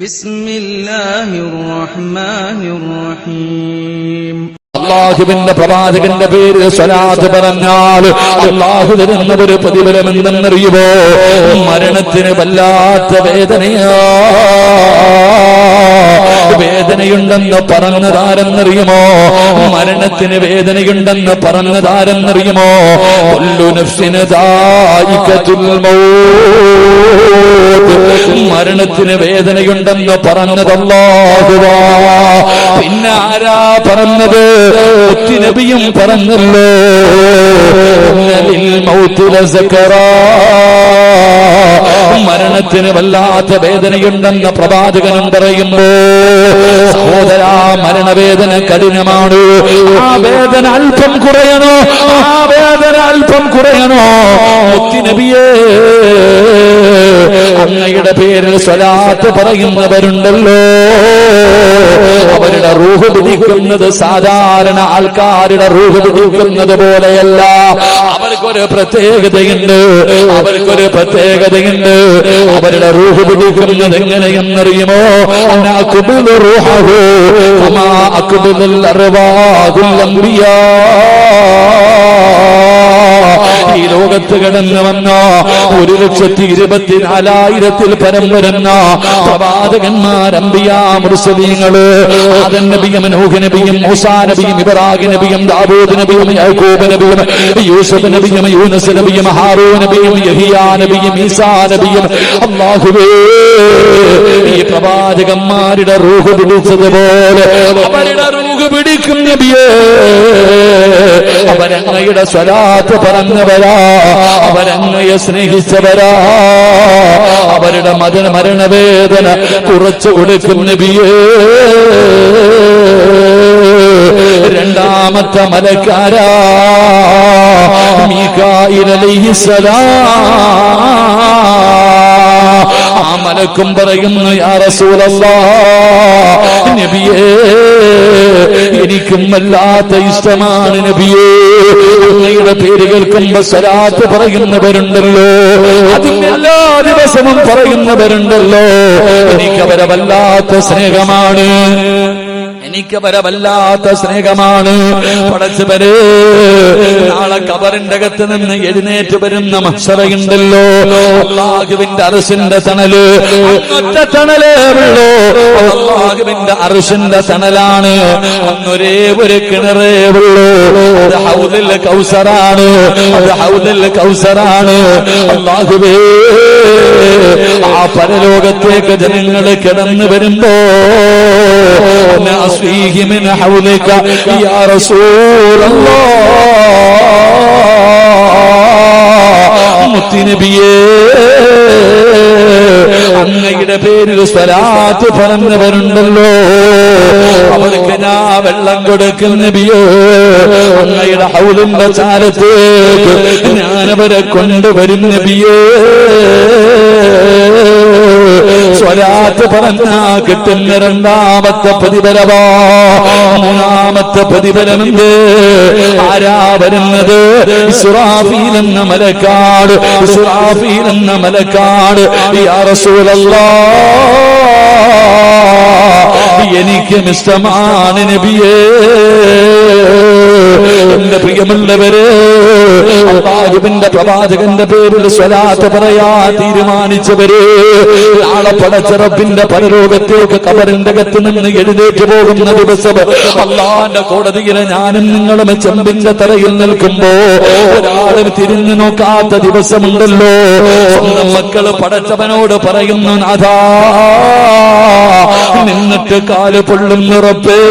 ബിസ്മില്ലാഹിർ റഹ്മാനിർ റഹീം. അല്ലാഹുവിന്റെ പ്രവാചകന്റെ പേരിൽ സ്വലാത്ത് പറഞ്ഞാൽ അല്ലാഹു തരുന്ന ഒരു പ്രതിഫലം എന്തെന്നറിയുമോ? മരണത്തിന് വല്ലാത്ത വേദനയുണ്ടെന്ന് പറഞ്ഞതാരെന്നറിയുമോ? മരണത്തിന് വേദനയുണ്ടെന്ന് പറഞ്ഞതാരെന്നറിയുമോ? കുല്ലു നഫ്സിൻ ദായിഖത്തുൽ മൗത്ത്. മരണത്തിന് വേദനയുണ്ടെന്ന് പറഞ്ഞത് അല്ലാഹുവാ. പിന്നെ ആരാ പറഞ്ഞത്? നബിയും പറഞ്ഞല്ലോ, മരണത്തിന് വല്ലാത്ത വേദനയുണ്ടെന്ന പ്രവാചകനും പറയുമ്പോ സഹോദരാ, മരണവേദന കഠിനമാണ്. ആ വേദന അല്പം കുറയണോ? ആ വേദന അല്പം കുറയണോ? നബിയേ, അങ്ങയുടെ പേരിൽ സ്വലാത്ത് പറയുന്നവരുണ്ടല്ലോ, അവരുടെ റൂഹ് പിടിക്കുന്നത് സാധാരണ ആൾക്കാരുടെ റൂഹ് പിടിക്കുന്നത് പോലെയല്ല. അവർക്കൊരു പ്രത്യേകതയുണ്ട്, അവർക്കൊരു പ്രത്യേകതയുണ്ട്. അവരുടെ റൂഹ് പിടിക്കുന്നത് എങ്ങനെയെന്നറിയുമോ? ഈ ലോകത്ത് കിടന്നു വന്ന 1,24,000 പരം വരുന്ന പ്രവാചകന്മാർ, അംബിയാ, മുർസലീങ്ങള്, ആദം നബിയും നൂഹ് നബിയും മൂസാ നബിയും ഇബ്രാഹിം നബിയും ദാവൂദ് നബിയും യാക്കൂബ് നബിയും യൂസുഫ് നബിയും യൂനുസ് നബിയും ഹാറൂൻ നബിയും യഹിയാ നബിയും ഈസാ നബിയും, അല്ലാഹുവേ, ഈ പ്രവാചകന്മാരുടെ റൂഹ് പിടിച്ചതുപോലെ അവരുടെ റൂഹ് പിടിക്കും നബിയേ. അവരങ്ങയുടെ സ്വലാത്ത് പറഞ്ഞവരാ, അവരങ്ങയെ സ്നേഹിച്ചവരാ. അവരുടെ മരണവേദന കുറച്ചു കൊടുക്കും നബിയേ. രണ്ടാമത്തെ മലക്കാരാ മീകായിൽ അലൈഹിസ്സലാം. ആ മലക്കും പറയുന്നു, യാ റസൂലല്ലാഹ്, നബിയേ, എനിക്കും വല്ലാത്ത ഇഷ്ടമാണ് നബിയേ. അങ്ങയുടെ പേര് കേൾക്കുമ്പോ സ്വലാത്ത് പറയുന്നവരുണ്ടല്ലോ, അതിന് എല്ലാ ദിവസവും പറയുന്നവരുണ്ടല്ലോ, എനിക്കവരെ വല്ലാത്ത സ്നേഹമാണ്, എനിക്കവരെ വല്ലാത്ത സ്നേഹമാണ്. പടച്ചവരെ, നാളെ ഖബറിന്റെ അകത്ത് നിന്ന് എഴുന്നേറ്റ് വരുന്ന മഹ്ശറയുണ്ടല്ലോ, അല്ലാഹുവിന്റെ അർശിന്റെ തണല്, ഒറ്റ തണലേ ഉള്ളൂ, അല്ലാഹുവിന്റെ അർശിന്റെ തണലാണ്. അന്നൊരേ ഒരു കിണറേ ഉള്ളൂ, അത് ഹൗദുൽ കൗസറാണ്, അത് ഹൗദുൽ കൗസറാണ്. അല്ലാഹുവേ, ആ പരലോകത്തേക്ക് ജനങ്ങൾ കിടന്നു വരുമ്പോ فيه من حولك يا رسول الله. മുത്തുനബിയേ, അങ്ങയുടെ പേരിൽ സ്വലാത്ത് പറഞ്ഞവരുണ്ടല്ലോ, അവർക്ക് ഞാൻ വെള്ളം കൊടുക്കും നബിയേ. അങ്ങയുടെ ഹൗലിന്റെ ചാരത്തേക്ക് ഞാനവരെ കൊണ്ടുവരും നബിയേ. സ്വലാത്ത് പറഞ്ഞാ കിട്ടുന്ന രണ്ടാമത്തെ പ്രതിഫലമാ. മൂന്നാമത്തെ പ്രതിഫലമുണ്ട്. ആരാ വരുന്നത്? ഇസ്രാഫീൽ എന്ന മലക്കാട്, ഇസ്രാഫീൽ എന്ന മലക്കാട്. യാ റസൂലല്ലാഹ്, എനിക്കും ഇഷ്ടമാണ് നബിയേ. എന്റെ പ്രിയമുള്ളവരെ, അല്ലാഹുവിന്റെ പ്രവാചകന്റെ പേരിൽ സ്വലാത്ത് പറയാ തീരുമാനിച്ചവരെ, നാളെ പടച്ച റബ്ബിന്റെ പരലോകത്തേക്ക് ഖബറിന്റെ അകത്ത് നിന്ന് എഴുന്നേറ്റ് പോകുന്ന ദിവസം അല്ലാഹുവിന്റെ കോടതിയിലെ ഞാനും നിങ്ങളും ചെമ്പിന്റെ തറയിൽ നിൽക്കുമ്പോ ഒരാളും തിരിഞ്ഞു നോക്കാത്ത ദിവസമുണ്ടല്ലോ. സ്വന്തം മക്കള് പടച്ചവനോട് പറയുന്നു, നാഥാ, നിന്നിട്ട് കാല് പൊള്ളുന്നു റബ്ബേ,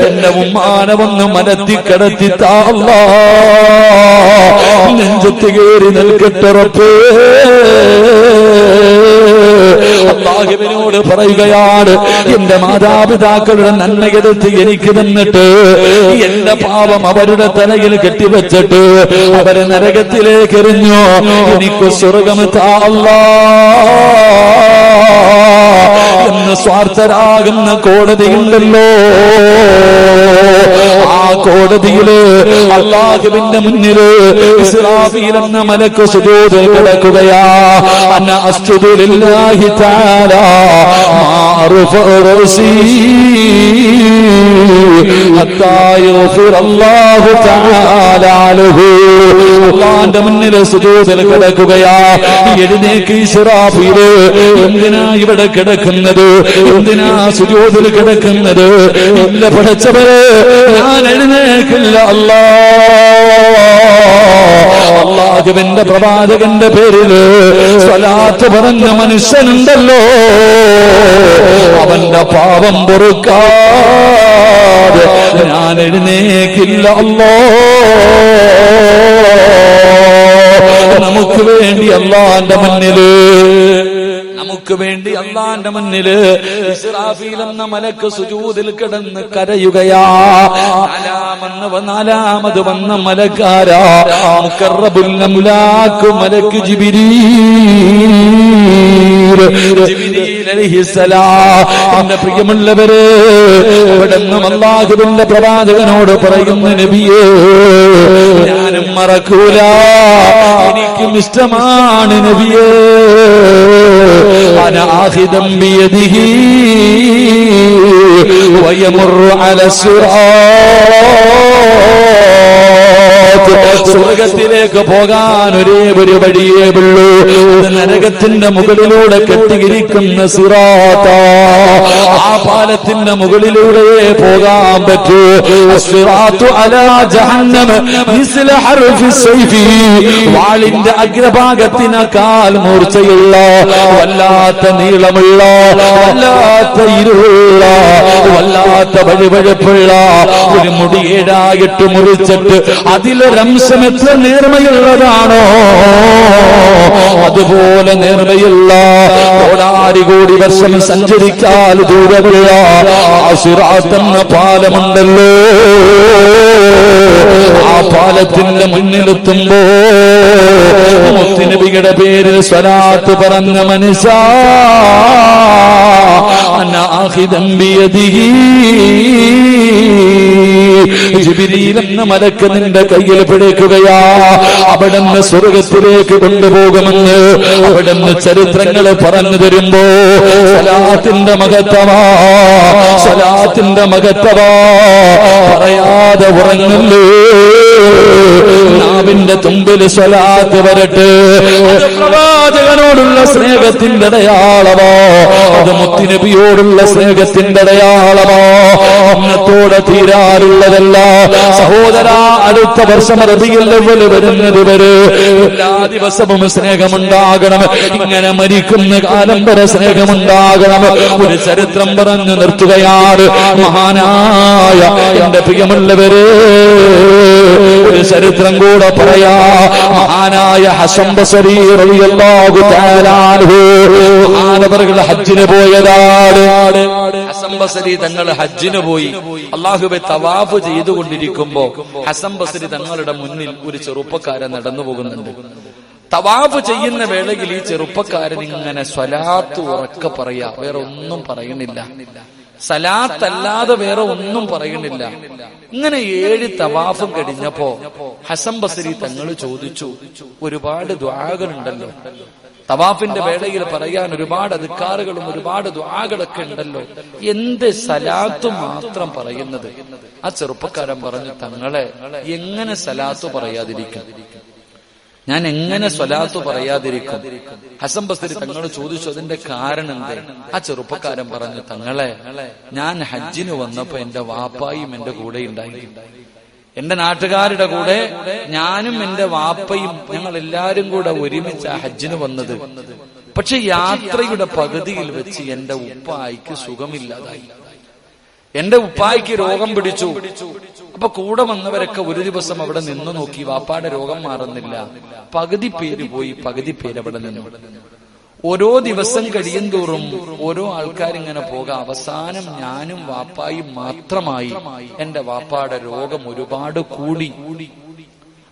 എന്റെ ഉമ്മാനെ ഒന്ന് മനത്തി കിടത്തിത്താ അല്ലാഹ്, നെഞ്ചത്ത് കയറി നിൽക്കട്ടെ റബ്ബേ. അല്ലാഹുവിനോട് പറയുകയാണ്, എന്റെ മാതാപിതാക്കളുടെ നന്മയെടുത്ത് എനിക്ക് തന്നിട്ട് എന്റെ പാപം അവരുടെ തലയിൽ കെട്ടിവെച്ചിട്ട് അവരെ നരകത്തിലേക്ക് എറിഞ്ഞു, എനിക്ക് സ്വർഗം താ അല്ലാഹ് എന്ന് സ്വാർത്ഥരാകുന്ന കോടതിയുണ്ടല്ലോ, ആ കോടതിയില് അല്ലാഹുവിന്റെ മുന്നില് ഇസ്രാഫീൽ എന്ന മലക്ക് സുജൂദിൽ കിടക്കുകയാ. അന അസ്ജുദു ലില്ലാഹി തആല മാറുഫ റസീ ഹത്താ യഗ്ഫിറല്ലാഹു തആല ലഹു. അല്ലാഹുവിന്റെ മുന്നിൽ സുജൂദിൽ കിടക്കുകയാ. എഴുന്നേക്ക് ഇസ്രാഫീൽ, എന്തിനാ ഇവിടെ കിടക്കുന്നത്? എന്തിനാ സുജൂദിൽ കിടക്കുന്നത്? ഇല്ല പഠിച്ചവരെ, ഞാൻ എഴുന്നേക്കില്ല. അല്ലാഹുവിന്റെ പ്രവാചകന്റെ പേരില് സ്വലാത്ത് പറഞ്ഞ മനുഷ്യനുണ്ടല്ലോ, അവന്റെ പാപം പൊറുക്കാതെ ഞാൻ എഴുന്നേക്കില്ല. നമുക്ക് വേണ്ടി അല്ലാഹുവിന്റെ മുന്നില്, നമുക്ക് വേണ്ടി അല്ലാഹുവിന്റെ മുന്നില് ഇസ്രാഫീൽ എന്ന മലക്ക് സുജൂദിൽ കിടന്ന് കരയുകയാ. നാലാമത് വന്ന മലക്കാരാ മുഖറബുൽ അംലാക്ക് മലക്ക് ജിബ്രീൽ അലൈഹിസ്സലാം. എന്റെ പ്രിയമുള്ളവരെ, അവിടുന്ന് അല്ലാഹുവിന്റെ പ്രവാചകനോട് പറയുന്ന നബിയേ, ഞാനും മറക്കൂല, എനിക്കും ഇഷ്ടമാണ് നബിയേ. أنا آخذا بيده ويمر على الصراط. സ്വർഗത്തിലേക്ക് പോകാൻ ഒരേ ഒരു വഴിയേ ഉള്ളൂ, നരകത്തിന്റെ മുകളിലൂടെ കെട്ടിയിരിക്കുന്ന സിറാത്ത. ആ പാലത്തിന്റെ മുകളിലൂടെ പോകാൻ പറ്റൂ. സിറാത്തു അലാ ജഹന്നമ മിസ്ല ഹർഫി സൈഫി. വാളിന്റെ അഗ്രഭാഗത്തിനേക്കാൾ മൂർച്ചയുള്ള, വല്ലാത്ത നീളമുള്ള, വല്ലാത്ത ഇരുളുള്ള, വല്ലാത്ത വഴുവഴുപ്പുള്ള ഒരു മുടി 7 മുറിച്ചിട്ട് അതിലൊരംശം എത്ര നേർമയുള്ളതാണോ അതുപോലെ നേർമയുള്ള കോടാനുകോടി വർഷം സഞ്ചരിച്ചാൽ ദൂരമുള്ള സിറാത്ത് എന്ന പാലമുണ്ടല്ലോ. ആ പാലത്തിന്റെ മുന്നിലെത്തുമ്പോ മുത്തുനബിയുടെ പേരിൽ സ്വലാത്ത് പറഞ്ഞ മനുഷ്യ, അനാ ആഖിദൻ ബിയദിഹി, ജിബ്രീൽ എന്ന മലക്ക് നിന്റെ കയ്യിൽ പിടിക്കുകയാ. അവിടുന്ന് സ്വർഗത്തിലേക്ക് കൊണ്ടുപോകുമെന്ന് അവിടുന്ന് ചരിത്രങ്ങൾ പറഞ്ഞു തരുമ്പോ സ്വലാത്തിന്റെ മഹത്വമാ, സ്വലാത്തിന്റെ മഹത്വമാ പറയാതെ ഉറങ്ങല്ലേ. നാവിന്റെ തുമ്പിൽ സ്വലാത്ത് വരട്ടെ. അത് പ്രവാചകനോടുള്ള സ്നേഹത്തിന്റെ അടയാളമോ, അത് മുത്തുനബിയോടുള്ള സ്നേഹത്തിന്റെ അടയാളമോ. അന്നത്തോടെ തീരാറുള്ളതല്ല സഹോദരാ. അടുത്ത വർഷം റബീഉൽ അവ്വൽ വരുന്നത് വരെ എല്ലാ ദിവസവും സ്നേഹമുണ്ടാകണം. ഇങ്ങനെ മരിക്കുന്ന കാലം വരെ സ്നേഹമുണ്ടാകണം. ഒരു ചരിത്രം പറഞ്ഞു നിർത്തുകയാണ് മഹാനായ എന്റെ പ്രിയമുള്ളവരെ. ഒരു ചരിത്രം കൂടെ പറയാ. മഹാനായ ഹസൻ ബസരി റളിയല്ലാഹു തആല അൻഹു മഹാനവറുകൾ ഹജ്ജിന് പോയതാണ്. ഹസൻ ബസരി തങ്ങൾ ഹജ്ജിന് പോയി. അല്ലാഹുവേ തവാഫ് ചെയ്തുകൊണ്ടിരിക്കുമ്പോ ഹസൻ ബസരി തങ്ങളുടെ മുന്നിൽ ഒരു ചെറുപ്പക്കാരൻ നടന്നു പോകുന്നുണ്ട്. തവാഫ് ചെയ്യുന്ന വേളയിൽ ഈ ചെറുപ്പക്കാരൻ ഇങ്ങനെ സ്വലാത്ത് ഉറക്കെ പറയാ, വേറെ ഒന്നും പറയണില്ല. സലാത്തല്ലാതെ വേറെ ഒന്നും പറയുന്നില്ല. ഇങ്ങനെ 7 തവാഫും കഴിഞ്ഞപ്പോ ഹസൻ ബസരി തങ്ങൾ ചോദിച്ചു, ഒരുപാട് ദുആകളുണ്ടല്ലോ, തവാഫിന്റെ വേളയിൽ പറയാൻ ഒരുപാട് അദ്കാറുകളും ഒരുപാട് ദുആകളൊക്കെ ഉണ്ടല്ലോ, എന്ത് സലാത്ത് മാത്രം പറയുന്നത്? ആ ചെറുപ്പക്കാരൻ പറഞ്ഞു, തങ്ങളെ എങ്ങനെ സലാത്ത് പറയാതിരിക്കും, ഞാൻ എങ്ങനെ സ്വലാത്ത് പറയാതിരിക്കും? ഹസൻ ബസരി തങ്ങൾ ചോദിച്ചു, അതിന്റെ കാരണം എന്ത്? ആ ചെറുപ്പക്കാരൻ പറഞ്ഞു, തങ്ങളെ ഞാൻ ഹജ്ജിന് വന്നപ്പോ എന്റെ വാപ്പായും എന്റെ കൂടെ ഉണ്ടായി. എന്റെ നാട്ടുകാരുടെ കൂടെ ഞാനും എന്റെ വാപ്പയും ഞങ്ങൾ എല്ലാരും കൂടെ ഒരുമിച്ച് ഹജ്ജിന് വന്നത്. പക്ഷെ യാത്രയുടെ പകുതിയിൽ വെച്ച് എന്റെ ഉപ്പായിക്ക് സുഖമില്ലാതായി. എന്റെ ഉപ്പായിക്ക് രോഗം പിടിച്ചു. അപ്പൊ കൂടെ വന്നവരൊക്കെ ഒരു ദിവസം അവിടെ നിന്ന് നോക്കി, വാപ്പാടെ രോഗം മാറുന്നില്ല. പകുതി പേര് പോയി, പകുതി പേര് അവിടെ നിന്നു. ഓരോ ദിവസം കഴിയും തോറും ഓരോ ആൾക്കാരിങ്ങനെ പോകാം. അവസാനം ഞാനും വാപ്പായും മാത്രമായി. എന്റെ വാപ്പാടെ രോഗം ഒരുപാട് കൂടി.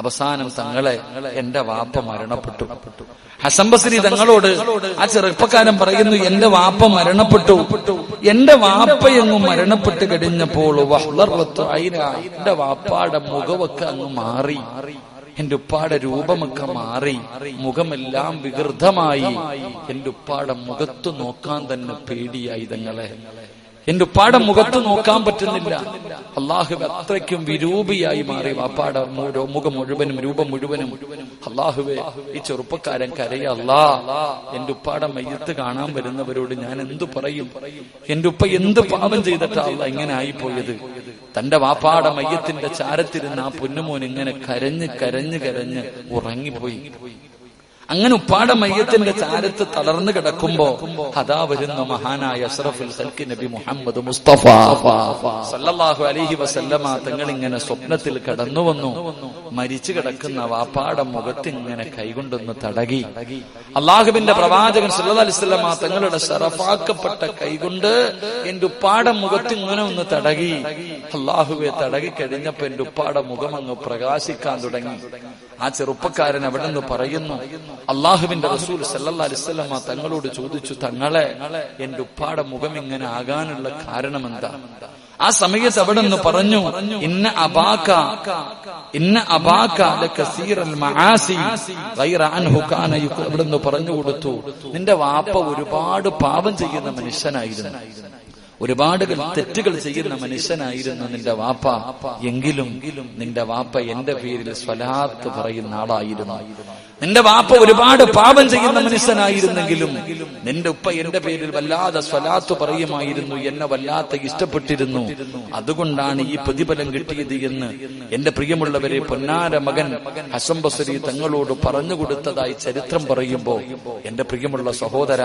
അവസാനം തങ്ങളെ എന്റെ വാപ്പ മരണപ്പെട്ടു. ഹസൻ ബസ്രി തങ്ങളോട് ആ ചെറുപ്പക്കാരൻ പറയുന്നു, എന്റെ വാപ്പ മരണപ്പെട്ടു. എന്റെ വാപ്പയെങ്ങും മരണപ്പെട്ട് കഴിഞ്ഞപ്പോൾ എന്റെ വാപ്പാടെ മുഖമൊക്കെ അങ്ങ് മാറി, എന്റെ ഉപ്പാടെ രൂപമൊക്കെ മാറി, മുഖമെല്ലാം വികൃതമായി. എന്റെ ഉപ്പാടെ മുഖത്ത് നോക്കാൻ തന്നെ പേടിയായി തങ്ങളെ. എന്റെ ഉപ്പാടെ മുഖത്ത് നോക്കാൻ പറ്റുന്നില്ല. അള്ളാഹുവേ, അത്രയ്ക്കും വിരൂപിയായി മാറി വാപ്പാടെ മുഖം മുഴുവനും, രൂപം മുഴുവനും. അള്ളാഹുവേ, ഈ ചെറുപ്പക്കാരൻ കരയ. അല്ലാ, എന്റെ ഉപ്പാടെ മയ്യത്ത് കാണാൻ വരുന്നവരോട് ഞാൻ എന്തു പറയും? എന്റെ ഉപ്പ എന്ത് പാപം ചെയ്തിട്ടാ അല്ലാ ഇങ്ങനെ ആയിപ്പോയത്? തന്റെ വാപ്പാടെ മയ്യത്തിന്റെ ചാരത്തിരുന്ന് ആ പൊന്നുമോൻ ഇങ്ങനെ കരഞ്ഞ് കരഞ്ഞ് കരഞ്ഞ് ഉറങ്ങിപ്പോയി. അങ്ങനെ ഉപ്പാടെ മയ്യത്തിന്റെ ചാരത്ത് തളർന്നു കിടക്കുമ്പോ അതാ വരുന്ന മഹാനായ അഷ്റഫുൽ ഖൽഖി നബി മുഹമ്മദ് മുസ്തഫ സല്ലല്ലാഹു അലൈഹി വസല്ലമ തങ്ങൾ ഇങ്ങനെ സ്വപ്നത്തിൽ കടന്നു വന്നു. മരിച്ചു കിടക്കുന്ന വാപ്പാടെ മുഖത്ത് ഇങ്ങനെ കൈകൊണ്ടൊന്ന് തടകി. അള്ളാഹുവിന്റെ പ്രവാചകൻ സല്ലല്ലാഹു അലൈഹി വസല്ലമ തങ്ങളുടെ ശറഫാക്കപ്പെട്ട കൈകൊണ്ട് എന്റെ ഉപ്പാടെ മുഖത്ത് ഇങ്ങനെ ഒന്ന് തടകി. അള്ളാഹുവെ, തടകി കഴിഞ്ഞപ്പോ എന്റെ ഉപ്പാടെ മുഖം അങ്ങ് പ്രകാശിക്കാൻ തുടങ്ങി. ആ ചെറുപ്പക്കാരൻ അവിടെ നിന്ന് പറയുന്നു, അള്ളാഹുവിന്റെ റസൂൽ സല്ലല്ലാഹു അലൈഹി വസല്ലമ തങ്ങളോട് ചോദിച്ചു, തങ്ങളെ എന്റെ ഉപ്പാടെ മുഖം ഇങ്ങനെ ആകാനുള്ള കാരണം എന്താ? ആ സമയത്ത് അവിടെ നിന്ന് പറഞ്ഞു, ഇന്ന അബാക ലകസീറൽ മആസി ഗൈറ അൻഹു കാന യുഖ. അവിടെ നിന്ന് പറഞ്ഞു കൊടുത്തു, നിന്റെ വാപ്പ ഒരുപാട് പാപം ചെയ്യുന്ന മനുഷ്യനായിരുന്നു, ഒരുപാട് തെറ്റുകൾ ചെയ്യുന്ന മനുഷ്യനായിരുന്നു നിന്റെ വാപ്പ. എങ്കിലും നിന്റെ വാപ്പ എന്റെ പേരിൽ സ്വലാത്ത് പറയുന്ന ആളായിരുന്നു. നിന്റെ വാപ്പ ഒരുപാട് പാപം ചെയ്യുന്ന മനുഷ്യനായിരുന്നെങ്കിലും നിന്റെ ഉപ്പ എന്റെ പേരിൽ വല്ലാതെ സ്വലാത്ത് പറയുമായിരുന്നു, എന്നെ വല്ലാത്ത ഇഷ്ടപ്പെട്ടിരുന്നു. അതുകൊണ്ടാണ് ഈ പ്രതിഫലം കിട്ടിയത് എന്ന് എന്റെ പ്രിയമുള്ളവരെ പൊന്നാര മകൻ ഹസൻ ബസ്രി തങ്ങളോട് പറഞ്ഞു കൊടുത്തതായി ചരിത്രം പറയുമ്പോ, എന്റെ പ്രിയമുള്ള സഹോദര,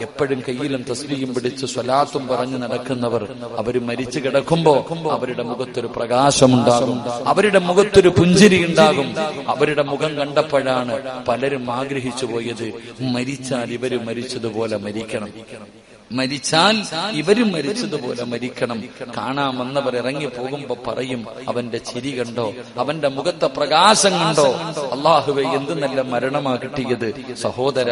എപ്പോഴും കയ്യിലും തസ്ബീഹും പിടിച്ച് സ്വലാത്തും പറഞ്ഞു നടക്കുന്നവർ അവർ മരിച്ചു കിടക്കുമ്പോ അവരുടെ മുഖത്തൊരു പ്രകാശമുണ്ടാകും, അവരുടെ മുഖത്തൊരു പുഞ്ചിരി ഉണ്ടാകും. അവരുടെ മുഖം കണ്ടപ്പോഴാണ് പലരും ആഗ്രഹിച്ചു പോയത്, മരിച്ചാൽ ഇവര് മരിച്ചതുപോലെ മരിക്കണം, മരിച്ചാൽ ഇവരും മരിച്ചതുപോലെ മരിക്കണം. കാണാൻ വന്നവർ ഇറങ്ങി പോകുമ്പോ പറയും, അവന്റെ ചിരി കണ്ടോ, അവന്റെ മുഖത്തെ പ്രകാശം കണ്ടോ, അള്ളാഹുവേ എന്ത് നല്ല മരണമാ കിട്ടിയത്. സഹോദര,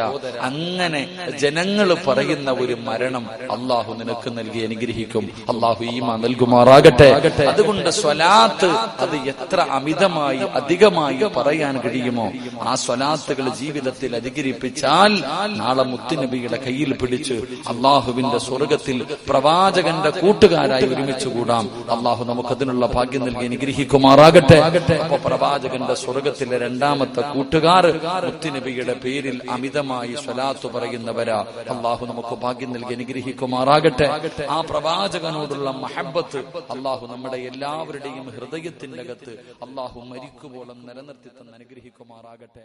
അങ്ങനെ ജനങ്ങൾ പറയുന്ന ഒരു മരണം അള്ളാഹു നിനക്ക് നൽകി അനുഗ്രഹിക്കും. അള്ളാഹു ഈമാൻ നൽകുമാറാകട്ടെ. അതുകൊണ്ട് സ്വലാത്ത് അത് എത്ര അമിതമായി അധികമായി പറയാൻ കഴിയുമോ ആ സ്വലാത്തുകൾ ജീവിതത്തിൽ അധികരിപ്പിച്ചാൽ നാളെ മുത്തുനബിയുടെ കയ്യിൽ പിടിച്ച് അള്ളാഹുവിന്റെ സ്വർഗത്തിൽ പ്രവാചകന്റെ കൂട്ടുകാരായി ഒരുമിച്ച് കൂടാം. അള്ളാഹു നമുക്കതിനുള്ള ഭാഗ്യം നൽകി അനുഗ്രഹിക്കുമാറാകട്ടെ. അപ്പൊ പ്രവാചകന്റെ സ്വർഗത്തിലെ രണ്ടാമത്തെ കൂട്ടുകാർ മുത്തുനബിയുടെ പേരിൽ അമിതമായി സ്വലാത്ത് പറയുന്നവരാ. അള്ളാഹു നമുക്ക് ഭാഗ്യം നൽകി അനുഗ്രഹിക്കുമാറാകട്ടെ. ആ പ്രവാചകനോടുള്ള മഹബത്ത് അള്ളാഹു നമ്മുടെ എല്ലാവരുടെയും ഹൃദയത്തിന്റെ അകത്ത് അള്ളാഹു മരിക്കുവോളം നിലനിർത്തി തന്ന് അനുഗ്രഹിക്കുമാറാകട്ടെ.